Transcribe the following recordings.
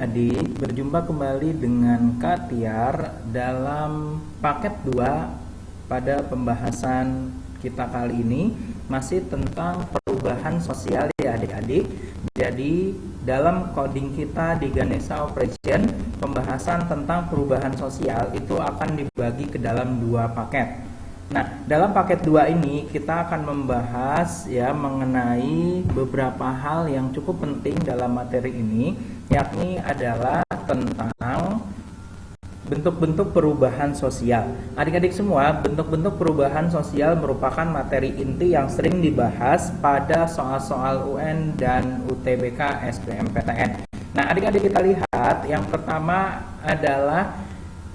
Adik, berjumpa kembali dengan Kak Tiar dalam paket 2 pada pembahasan kita kali ini masih tentang perubahan sosial ya adik-adik. Jadi dalam coding kita di Ganesha Operation, pembahasan tentang perubahan sosial itu akan dibagi ke dalam 2 paket. Nah, dalam paket 2 ini kita akan membahas ya mengenai beberapa hal yang cukup penting dalam materi ini, yakni adalah tentang bentuk-bentuk perubahan sosial. Adik-adik semua, bentuk-bentuk perubahan sosial merupakan materi inti yang sering dibahas pada soal-soal UN dan UTBK SBMPTN. Nah, adik-adik kita lihat, yang pertama adalah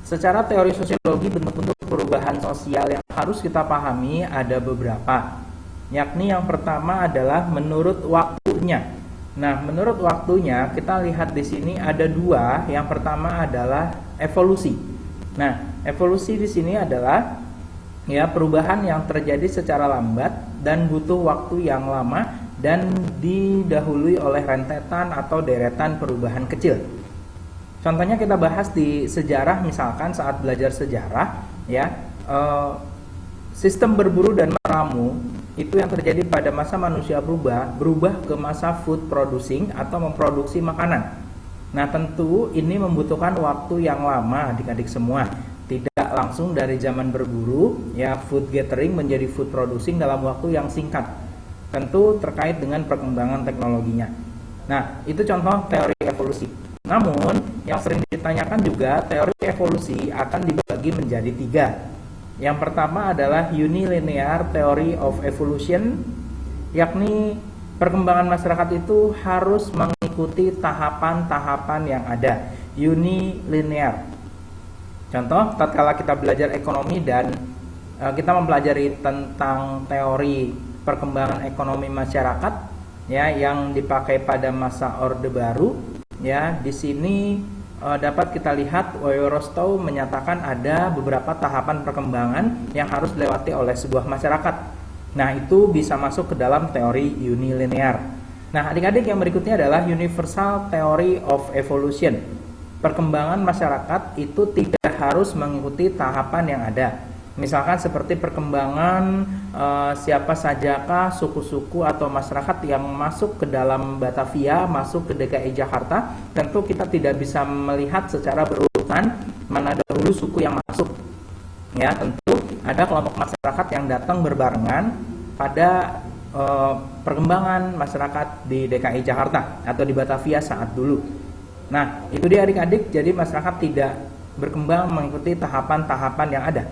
secara teori sosiologi bentuk-bentuk perubahan sosial yang harus kita pahami ada beberapa. Yakni yang pertama adalah menurut waktunya. Nah, menurut waktunya kita lihat di sini ada 2. Yang pertama adalah evolusi. Nah, evolusi di sini adalah ya perubahan yang terjadi secara lambat dan butuh waktu yang lama dan didahului oleh rentetan atau deretan perubahan kecil. Contohnya kita bahas di sejarah, misalkan saat belajar sejarah ya, sistem berburu dan meramu itu yang terjadi pada masa manusia berubah ke masa food producing atau memproduksi makanan. Nah, tentu ini membutuhkan waktu yang lama adik-adik semua. Tidak langsung dari zaman berburu ya food gathering menjadi food producing dalam waktu yang singkat. Tentu terkait dengan perkembangan teknologinya. Nah, itu contoh teori evolusi. Namun, yang sering ditanyakan juga teori evolusi akan dibagi menjadi 3. Yang pertama adalah unilinear theory of evolution, yakni perkembangan masyarakat itu harus mengikuti tahapan-tahapan yang ada. Unilinear. Contoh, tatkala kita belajar ekonomi dan kita mempelajari tentang teori perkembangan ekonomi masyarakat ya yang dipakai pada masa Orde Baru. Ya, di sini dapat kita lihat Rostow menyatakan ada beberapa tahapan perkembangan yang harus dilewati oleh sebuah masyarakat. Nah, itu bisa masuk ke dalam teori unilinear. Nah, adik-adik, yang berikutnya adalah universal theory of evolution. Perkembangan masyarakat itu tidak harus mengikuti tahapan yang ada. Misalkan seperti perkembangan siapa sajakah suku-suku atau masyarakat yang masuk ke dalam Batavia, masuk ke DKI Jakarta, tentu kita tidak bisa melihat secara berurutan mana dahulu suku yang masuk. Ya, tentu ada kelompok masyarakat yang datang berbarengan pada perkembangan masyarakat di DKI Jakarta atau di Batavia saat dulu. Nah, itu dia adik-adik, jadi masyarakat tidak berkembang mengikuti tahapan-tahapan yang ada.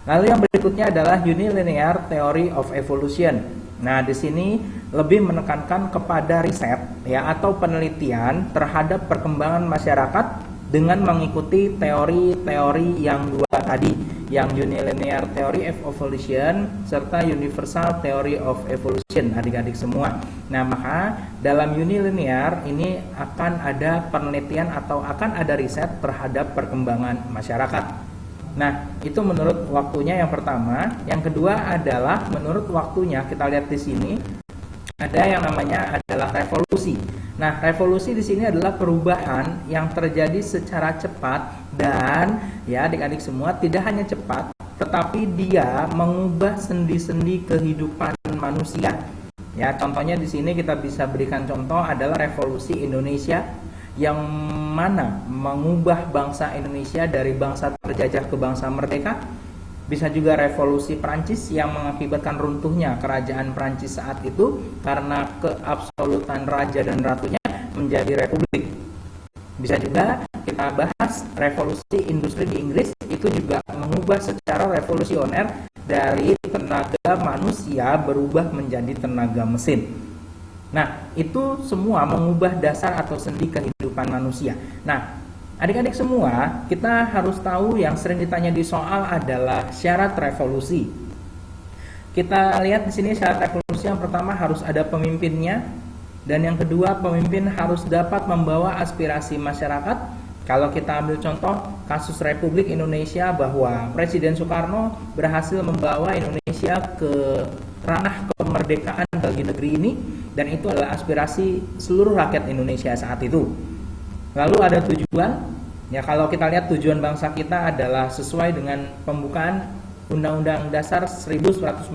Lalu yang berikutnya adalah unilinear theory of evolution. Nah, di sini lebih menekankan kepada riset ya atau penelitian terhadap perkembangan masyarakat dengan mengikuti teori-teori yang 2 tadi, yang unilinear theory of evolution serta universal theory of evolution adik-adik semua. Nah, maka dalam unilinear ini akan ada penelitian atau akan ada riset terhadap perkembangan masyarakat. Nah, itu menurut waktunya yang pertama. Yang kedua adalah menurut waktunya, kita lihat di sini ada yang namanya adalah revolusi. Nah, revolusi di sini adalah perubahan yang terjadi secara cepat dan ya adik-adik semua tidak hanya cepat, tetapi dia mengubah sendi-sendi kehidupan manusia. Ya, contohnya di sini kita bisa berikan contoh adalah revolusi Indonesia yang mana mengubah bangsa Indonesia dari bangsa terjajah ke bangsa merdeka. Bisa juga revolusi Prancis yang mengakibatkan runtuhnya kerajaan Prancis saat itu karena keabsolutan raja dan ratunya menjadi republik. Bisa juga kita bahas revolusi industri di Inggris, itu juga mengubah secara revolusioner dari tenaga manusia berubah menjadi tenaga mesin. Nah, itu semua mengubah dasar atau sendi kehidupan manusia. Nah, adik-adik semua, kita harus tahu yang sering ditanya di soal adalah syarat revolusi. Kita lihat di sini syarat revolusi yang pertama harus ada pemimpinnya, dan yang kedua pemimpin harus dapat membawa aspirasi masyarakat. Kalau kita ambil contoh kasus Republik Indonesia bahwa Presiden Soekarno berhasil membawa Indonesia ke ranah kemerdekaan bagi negeri ini, dan itu adalah aspirasi seluruh rakyat Indonesia saat itu. Lalu ada tujuan. Ya, kalau kita lihat tujuan bangsa kita adalah sesuai dengan pembukaan Undang-Undang Dasar 1945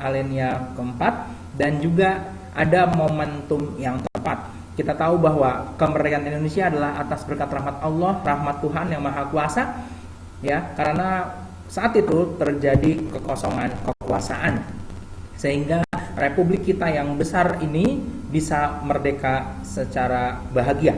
alinea keempat, dan juga ada momentum yang tepat. Kita tahu bahwa kemerdekaan Indonesia adalah atas berkat rahmat Allah, rahmat Tuhan yang Maha Kuasa, ya, karena saat itu terjadi kekosongan kekuasaan, sehingga republik kita yang besar ini bisa merdeka secara bahagia.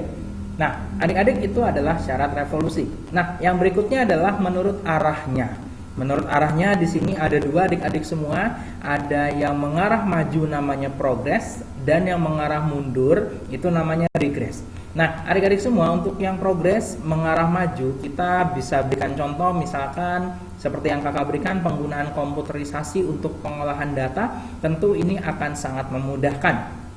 Nah, adik-adik, itu adalah syarat revolusi. Nah, yang berikutnya adalah menurut arahnya. Menurut arahnya di sini ada dua, adik-adik semua. Ada yang mengarah maju namanya progres, dan yang mengarah mundur itu namanya regres. Nah, adik-adik semua, untuk yang progres mengarah maju, kita bisa berikan contoh, misalkan seperti yang kakak berikan, penggunaan komputerisasi untuk pengolahan data. Tentu ini akan sangat memudahkan.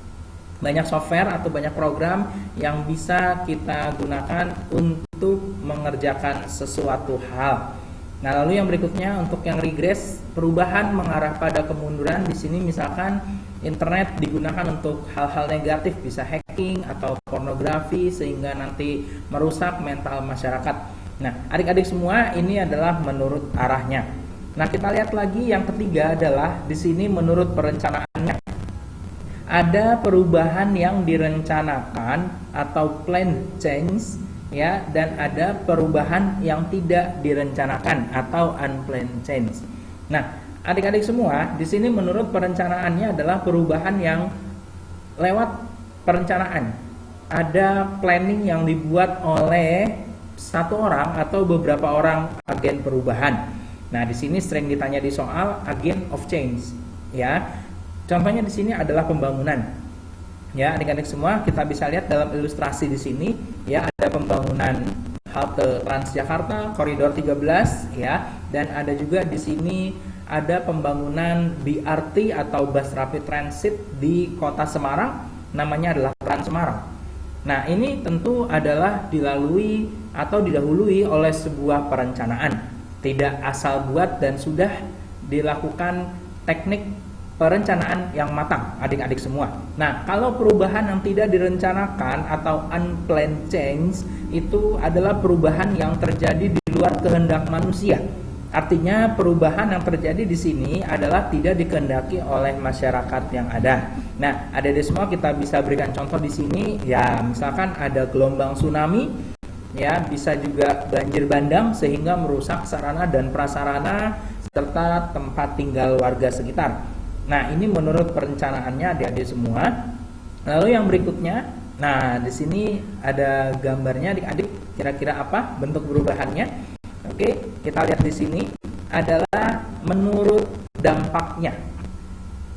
Banyak software atau banyak program yang bisa kita gunakan untuk mengerjakan sesuatu hal. Nah, lalu yang berikutnya untuk yang regres, perubahan mengarah pada kemunduran. Di sini misalkan internet digunakan untuk hal-hal negatif, bisa hacking atau pornografi, sehingga nanti merusak mental masyarakat. Nah, adik-adik semua, ini adalah menurut arahnya. Nah, kita lihat lagi yang ketiga adalah di sini menurut perencanaannya. Ada perubahan yang direncanakan atau plan change, ya, dan ada perubahan yang tidak direncanakan atau unplanned change. Nah, adik-adik semua, di sini menurut perencanaannya adalah perubahan yang lewat perencanaan. Ada planning yang dibuat oleh satu orang atau beberapa orang agen perubahan. Nah, di sini sering ditanya di soal agent of change, ya. Contohnya di sini adalah pembangunan. Ya, adik-adik semua, kita bisa lihat dalam ilustrasi di sini, ya, ada pembangunan halte Transjakarta koridor 13, ya, dan ada juga di sini ada pembangunan BRT atau Bus Rapid Transit di Kota Semarang, namanya adalah Trans Semarang. Nah, ini tentu adalah dilalui atau didahului oleh sebuah perencanaan. Tidak asal buat, dan sudah dilakukan teknik perencanaan yang matang, adik-adik semua. Nah, kalau perubahan yang tidak direncanakan atau unplanned change itu adalah perubahan yang terjadi di luar kehendak manusia. Artinya perubahan yang terjadi di sini adalah tidak dikehendaki oleh masyarakat yang ada. Nah, adik-adik semua, kita bisa berikan contoh di sini, ya, misalkan ada gelombang tsunami, ya, bisa juga banjir bandang sehingga merusak sarana dan prasarana serta tempat tinggal warga sekitar. Nah, ini menurut perencanaannya adik-adik semua. Lalu yang berikutnya, nah, di sini ada gambarnya, adik-adik, kira-kira apa bentuk perubahannya? Oke, kita lihat di sini adalah menurut dampaknya.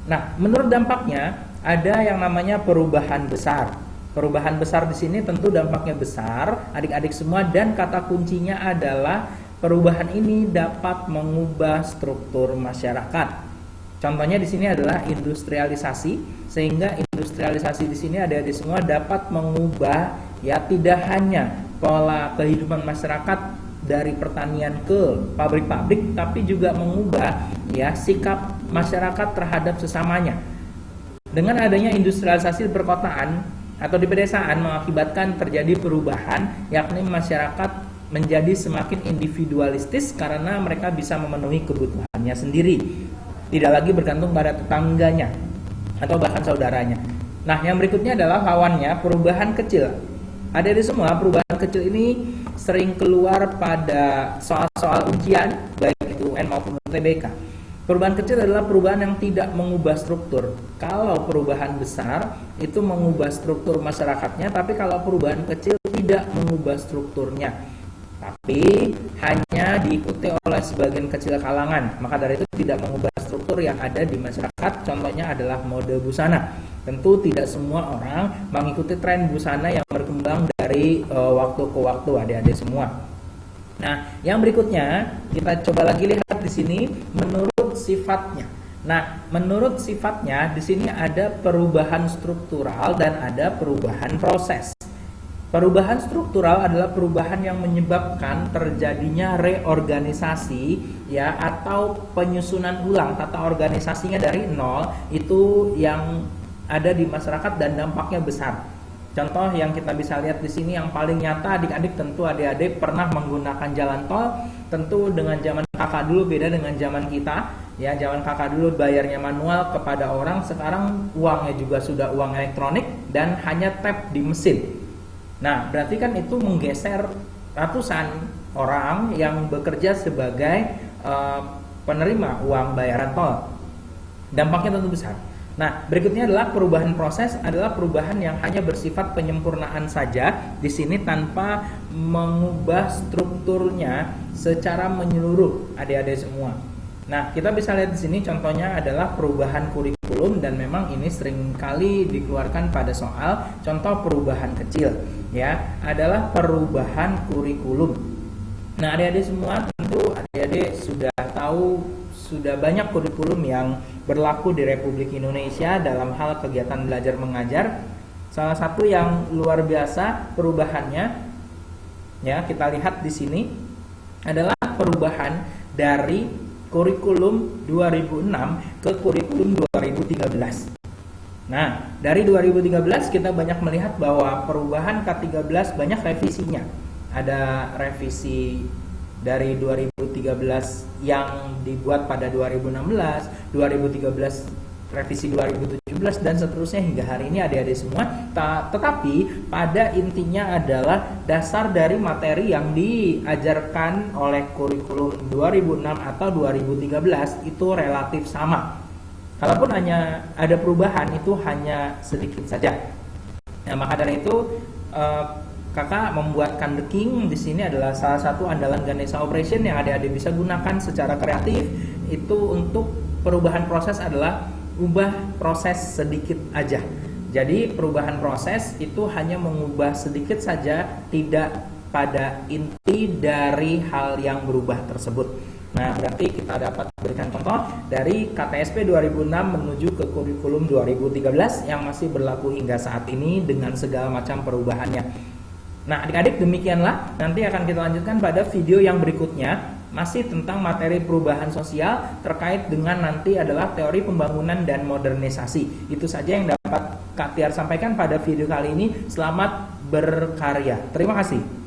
Nah, menurut dampaknya ada yang namanya perubahan besar. Perubahan besar di sini tentu dampaknya besar, adik-adik semua, dan kata kuncinya adalah perubahan ini dapat mengubah struktur masyarakat. Contohnya di sini adalah industrialisasi, sehingga industrialisasi di sini ada di semua dapat mengubah, ya, tidak hanya pola kehidupan masyarakat dari pertanian ke pabrik-pabrik, tapi juga mengubah, ya, sikap masyarakat terhadap sesamanya. Dengan adanya industrialisasi di perkotaan atau di pedesaan mengakibatkan terjadi perubahan, yakni masyarakat menjadi semakin individualistis karena mereka bisa memenuhi kebutuhannya sendiri. Tidak lagi bergantung pada tetangganya atau bahkan saudaranya. Nah, yang berikutnya adalah lawannya, perubahan kecil. Ada di semua, perubahan kecil ini sering keluar pada soal-soal ujian, baik itu UN maupun UTBK. Perubahan kecil adalah perubahan yang tidak mengubah struktur. Kalau perubahan besar itu mengubah struktur masyarakatnya, tapi kalau perubahan kecil tidak mengubah strukturnya, tapi hanya diikuti oleh sebagian kecil kalangan. Maka dari itu tidak mengubah struktur yang ada di masyarakat. Contohnya adalah mode busana. Tentu tidak semua orang mengikuti tren busana yang berkembang dari waktu ke waktu, adik-adik semua. Nah, yang berikutnya kita coba lagi lihat di sini menurut sifatnya. Nah, menurut sifatnya di sini ada perubahan struktural dan ada perubahan proses. Perubahan struktural adalah perubahan yang menyebabkan terjadinya reorganisasi, ya, atau penyusunan ulang tata organisasinya dari nol, itu yang ada di masyarakat dan dampaknya besar. Contoh yang kita bisa lihat di sini yang paling nyata, adik-adik tentu adik-adik pernah menggunakan jalan tol. Tentu dengan zaman kakak dulu beda dengan zaman kita. Ya, zaman kakak dulu bayarnya manual kepada orang, sekarang uangnya juga sudah uang elektronik dan hanya tap di mesin. Nah, berarti kan itu menggeser ratusan orang yang bekerja sebagai penerima uang bayaran tol. Dampaknya tentu besar. Nah, berikutnya adalah perubahan proses, adalah perubahan yang hanya bersifat penyempurnaan saja di sini tanpa mengubah strukturnya secara menyeluruh adik-adik semua. Nah, kita bisa lihat di sini contohnya adalah perubahan kurikulum dan memang ini sering kali dikeluarkan pada soal contoh perubahan kecil ya, adalah perubahan kurikulum. Nah, adik-adik semua tentu adik-adik sudah tahu sudah banyak kurikulum yang berlaku di Republik Indonesia dalam hal kegiatan belajar mengajar. Salah satu yang luar biasa perubahannya ya, kita lihat di sini adalah perubahan dari kurikulum 2006 ke kurikulum 2013. Nah, dari 2013 kita banyak melihat bahwa perubahan K13 banyak revisinya. Ada revisi dari 2013 yang dibuat pada 2016, 2013 revisi 2017 dan seterusnya hingga hari ini adik-adik semua. Tetapi pada intinya adalah dasar dari materi yang diajarkan oleh kurikulum 2006 atau 2013 itu relatif sama. Kalaupun hanya ada perubahan itu hanya sedikit saja. Nah, maka dari itu kakak membuatkan The King di sini adalah salah satu andalan Ganesha Operation yang adik-adik bisa gunakan secara kreatif. Itu untuk perubahan proses adalah ubah proses sedikit aja. Jadi perubahan proses itu hanya mengubah sedikit saja, tidak pada inti dari hal yang berubah tersebut. Nah, berarti kita dapat berikan contoh dari KTSP 2006 menuju ke kurikulum 2013 yang masih berlaku hingga saat ini dengan segala macam perubahannya. Nah, adik-adik demikianlah, nanti akan kita lanjutkan pada video yang berikutnya masih tentang materi perubahan sosial terkait dengan nanti adalah teori pembangunan dan modernisasi. Itu saja yang dapat Kak Tiar sampaikan pada video kali ini. Selamat berkarya. Terima kasih.